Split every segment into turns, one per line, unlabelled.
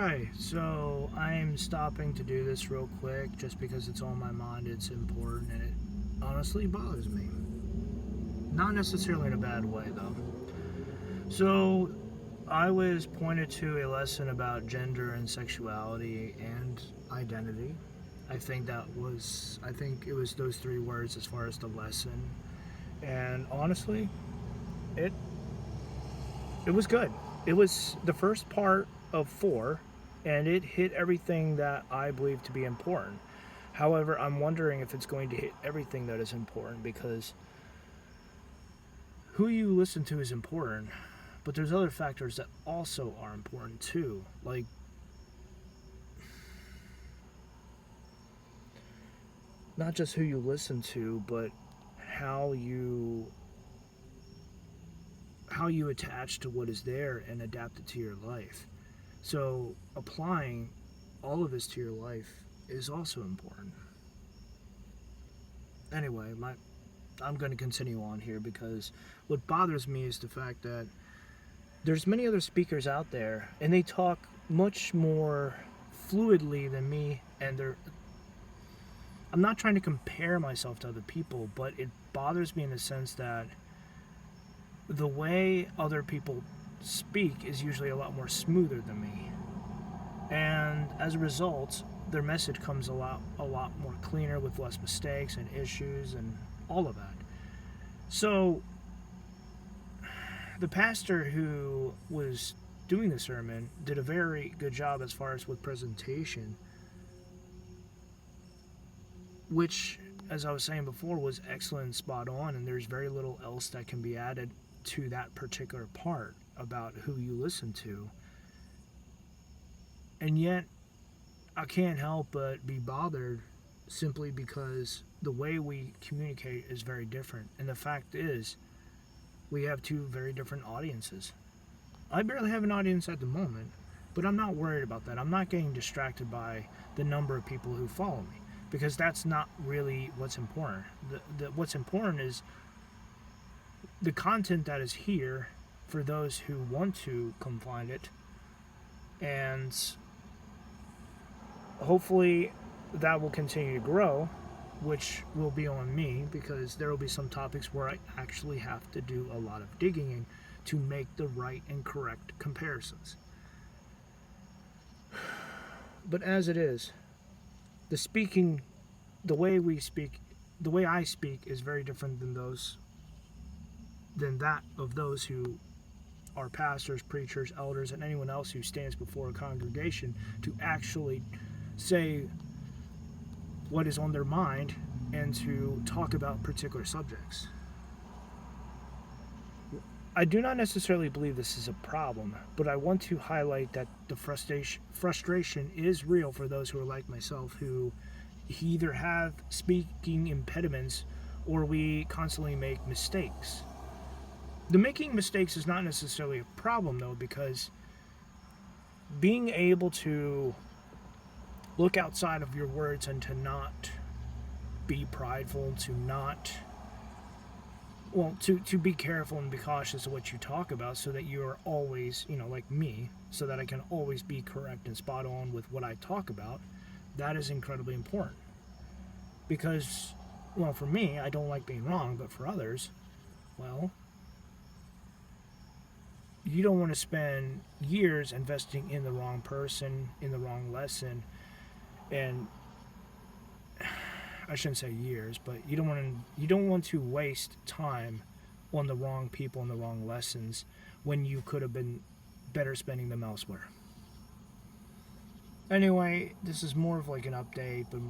Hi, so I'm stopping to do this real quick just because it's on my mind, it's important, and it honestly bothers me. Not necessarily in a bad way, though. So, I was pointed to a lesson about gender and sexuality and identity. I think it was those three words as far as the lesson. And honestly, it it was good. It was the first part of four, and it hit everything that I believe to be important. However, I'm wondering if it's going to hit everything that is important because who you listen to is important, but there's other factors that also are important too. Like, not just who you listen to, but how you how you attach to what is there and adapt it to your life. So, applying all of this to your life is also important. Anyway, I'm going to continue on here because what bothers me is the fact that there's many other speakers out there and they talk much more fluidly than me, and I'm not trying to compare myself to other people, but it bothers me in the sense that the way other people speak is usually a lot more smoother than me. And as a result, their message comes a lot more cleaner with less mistakes and issues and all of that. So the pastor who was doing the sermon did a very good job as far as with presentation, which, as I was saying before, was excellent and spot on, and there's very little else that can be added to that particular part about who you listen to. And yet I can't help but be bothered simply because the way we communicate is very different. And the fact is, we have two very different audiences. I barely have an audience at the moment, but I'm not worried about that. I'm not getting distracted by the number of people who follow me because that's not really what's important. What's important is the content that is here for those who want to come find it, and hopefully that will continue to grow, which will be on me because there will be some topics where I actually have to do a lot of digging in to make the right and correct comparisons. But as it is, the speaking, the way we speak, the way I speak is very different than that of those who are pastors, preachers, elders, and anyone else who stands before a congregation to actually say what is on their mind and to talk about particular subjects. I do not necessarily believe this is a problem, but I want to highlight that the frustration is real for those who are like myself, who either have speaking impediments or we constantly make mistakes. The making mistakes is not necessarily a problem, though, because being able to look outside of your words and to not be prideful, to be careful and be cautious of what you talk about so that you are always, like me, so that I can always be correct and spot on with what I talk about, that is incredibly important. Because, well, for me, I don't like being wrong, but for others, well, you don't want to spend years investing in the wrong person, in the wrong lesson, and I shouldn't say years, but you don't want to waste time on the wrong people and the wrong lessons when you could have been better spending them elsewhere. Anyway, this is more of like an update, but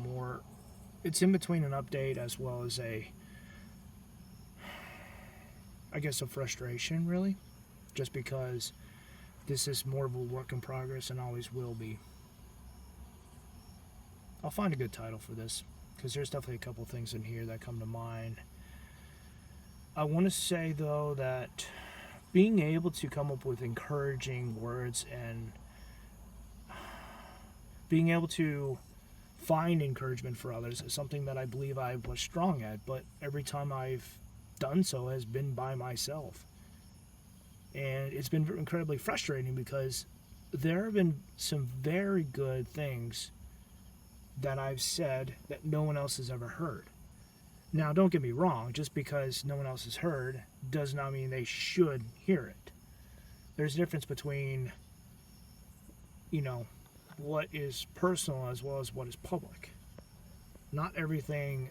it's in between an update as well as a frustration, really, just because this is more of a work in progress and always will be. I'll find a good title for this because there's definitely a couple things in here that come to mind. I want to say, though, that being able to come up with encouraging words and being able to find encouragement for others is something that I believe I was strong at, but every time I've done so has been by myself. And it's been incredibly frustrating because there have been some very good things that I've said that no one else has ever heard. Now, don't get me wrong, just because no one else has heard does not mean they should hear it. There's a difference between, you know, what is personal as well as what is public. Not everything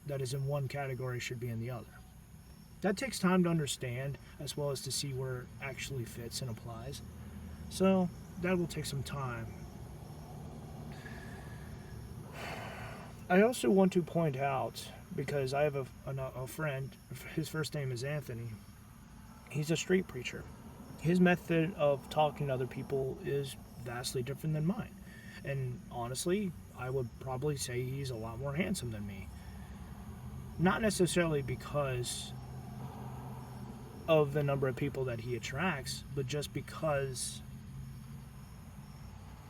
that is in one category should be in the other. That takes time to understand as well as to see where it actually fits and applies. So that will take some time. I also want to point out, because I have a friend, his first name is Anthony. He's a street preacher. His method of talking to other people is vastly different than mine. And honestly, I would probably say he's a lot more handsome than me. Not necessarily because of the number of people that he attracts, but just because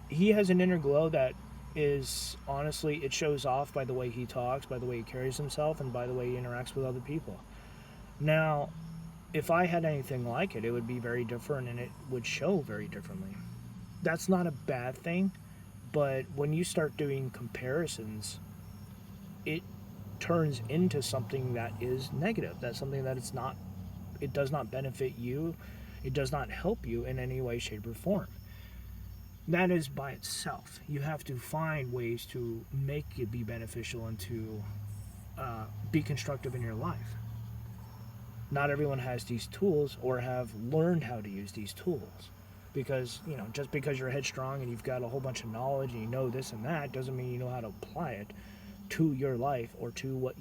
he has an inner glow that is, honestly, it shows off by the way he talks, by the way he carries himself, and by the way he interacts with other people. Now, if I had anything like it, it would be very different and it would show very differently. That's not a bad thing, but when you start doing comparisons, it turns into something that is negative. That's something that it does not benefit you. It does not help you in any way, shape, or form. That is by itself. You have to find ways to make it be beneficial and to be constructive in your life. Not everyone has these tools or have learned how to use these tools. Because, just because you're headstrong and you've got a whole bunch of knowledge and you know this and that doesn't mean you know how to apply it to your life or to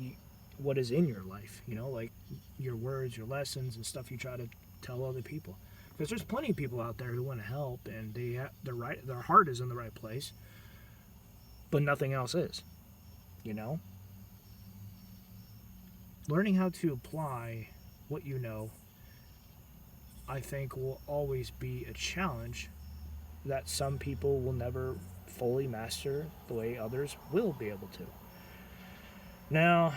what is in your life, like your words, your lessons, and stuff you try to tell other people. Because there's plenty of people out there who want to help and their heart is in the right place, but nothing else is, Learning how to apply what you know, I think, will always be a challenge that some people will never fully master the way others will be able to. Now,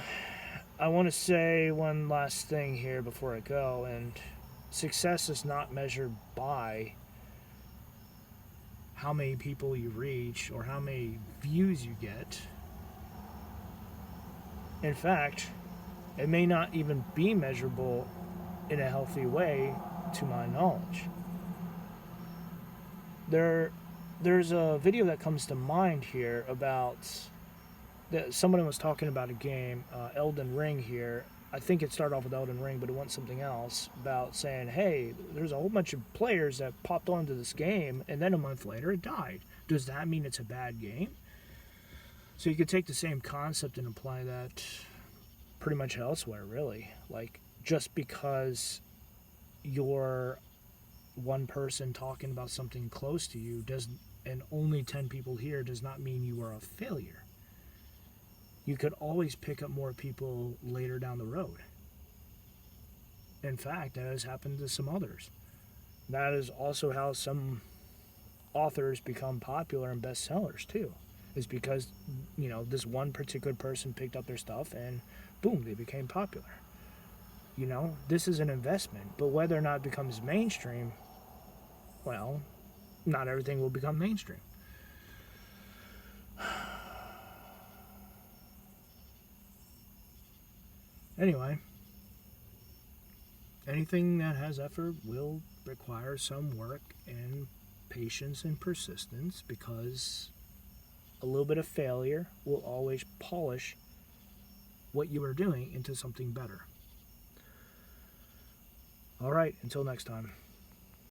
I want to say one last thing here before I go, and success is not measured by how many people you reach or how many views you get. In fact, it may not even be measurable in a healthy way, to my knowledge. There's a video that comes to mind here about that someone was talking about a game, Elden Ring here. I think it started off with Elden Ring, but it went something else about saying, hey, there's a whole bunch of players that popped onto this game, and then a month later it died. Does that mean it's a bad game? So you could take the same concept and apply that pretty much elsewhere, really. Like, just because you're one person talking about something close to you and only 10 people here does not mean you are a failure. You could always pick up more people later down the road. In fact, that has happened to some others. That is also how some authors become popular and bestsellers too. Is because, this one particular person picked up their stuff and boom, they became popular. This is an investment, but whether or not it becomes mainstream, well, not everything will become mainstream. Anyway, anything that has effort will require some work and patience and persistence, because a little bit of failure will always polish what you are doing into something better. All right, until next time.